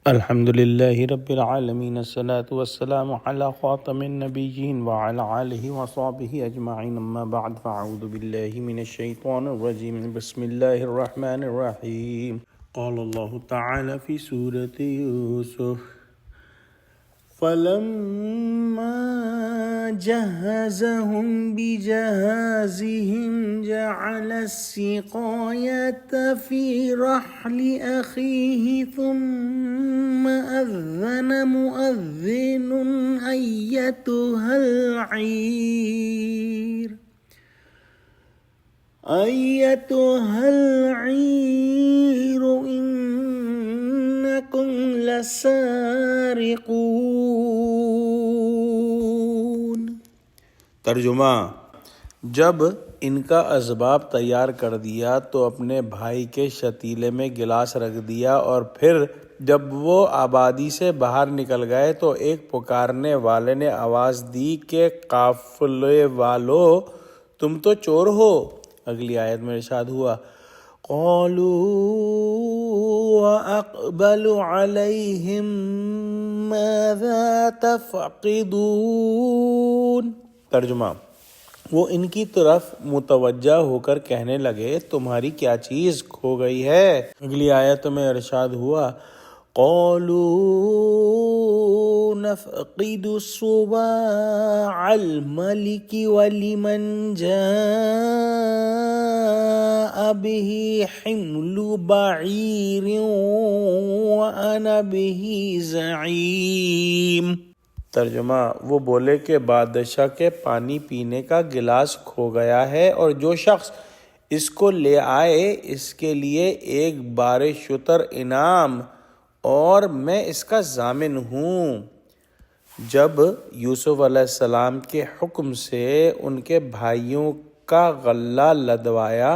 الحمد لله رب العالمين، الصلاة والسلام على خاتم النبيين وعلى آله وصحبه أجمعين، أما بعد فأعوذ بالله من الشيطان الرجيم. بسم الله الرحمن الرحيم. قال الله تعالى في سورة يوسف: فلما جهزهم بجهازهم جعل السقاية في رحل أخيه ثم أذن مؤذن أيتها العير إنكم لسارقون. ترجمہ: جب ان کا اسباب تیار کر دیا تو اپنے بھائی کے شتیلے میں گلاس رکھ دیا، اور پھر جب وہ آبادی سے باہر نکل گئے تو ایک پکارنے والے نے آواز دی کہ قافلے والو، تم تو چور ہو. اگلی آیت میں ارشاد ہوا: قالوا وَأَقْبَلُوا عَلَيْهِمْ مَاذَا تَفْقِدُونَ. ترجمہ: وہ ان کی طرف متوجہ ہو کر کہنے لگے، تمہاری کیا چیز کھو گئی ہے. اگلی آیت میں ارشاد ہوا: قالوا نفقد صواع الملك ولمن جاء به حمل بعير وأنا به زعيم. ترجمہ: وہ بولے کہ بادشاہ کے پانی پینے کا گلاس کھو گیا ہے، اور جو شخص اس کو لے آئے اس کے لیے ایک بار شتر انعام، اور میں اس کا ضامن ہوں. جب یوسف علیہ السلام کے حکم سے ان کے بھائیوں کا غلہ لدوایا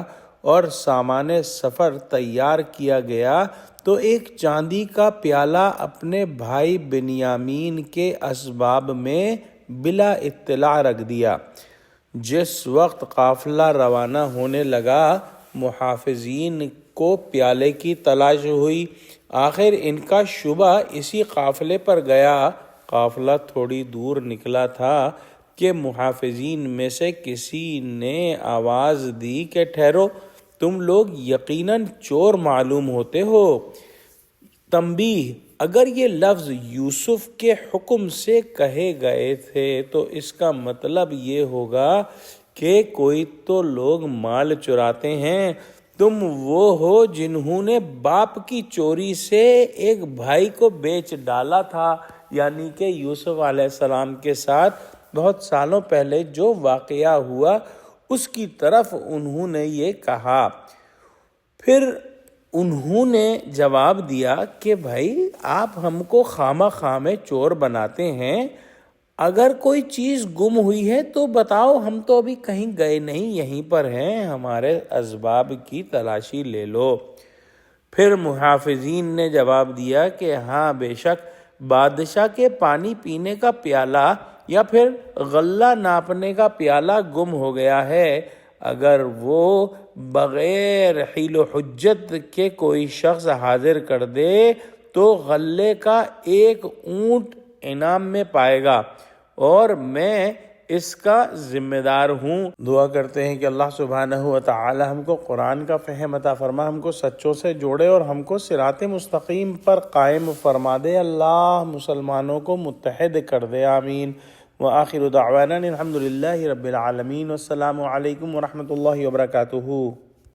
اور سامان سفر تیار کیا گیا تو ایک چاندی کا پیالہ اپنے بھائی بنیامین کے اسباب میں بلا اطلاع رکھ دیا. جس وقت قافلہ روانہ ہونے لگا، محافظین کو پیالے کی تلاش ہوئی. آخر ان کا شبہ اسی قافلے پر گیا. قافلہ تھوڑی دور نکلا تھا کہ محافظین میں سے کسی نے آواز دی کہ ٹھہرو، تم لوگ یقیناً چور معلوم ہوتے ہو. تنبیہ: اگر یہ لفظ یوسف کے حکم سے کہے گئے تھے تو اس کا مطلب یہ ہوگا کہ کوئی تو لوگ مال چراتے ہیں. تم وہ ہو جنہوں نے باپ کی چوری سے ایک بھائی کو بیچ ڈالا تھا، یعنی کہ یوسف علیہ السلام کے ساتھ بہت سالوں پہلے جو واقعہ ہوا اس کی طرف انہوں نے یہ کہا. پھر انہوں نے جواب دیا کہ بھائی، آپ ہم کو خامہ خامہ چور بناتے ہیں. اگر کوئی چیز گم ہوئی ہے تو بتاؤ، ہم تو ابھی کہیں گئے نہیں، یہیں پر ہیں، ہمارے اسباب کی تلاشی لے لو. پھر محافظین نے جواب دیا کہ ہاں، بے شک بادشاہ کے پانی پینے کا پیالہ یا پھر غلہ ناپنے کا پیالہ گم ہو گیا ہے. اگر وہ بغیر حیل و حجت کے کوئی شخص حاضر کر دے تو غلے کا ایک اونٹ انعام میں پائے گا، اور میں اس کا ذمہ دار ہوں. دعا کرتے ہیں کہ اللہ سبحانہ و تعالی ہم کو قرآن کا فہم عطا فرما، ہم کو سچوں سے جوڑے اور ہم کو صراط مستقیم پر قائم فرما دے. اللہ مسلمانوں کو متحد کر دے، آمین. وآخر دعوانا الحمد للہ رب العالمین. والسلام علیکم ورحمۃ اللہ وبرکاتہ.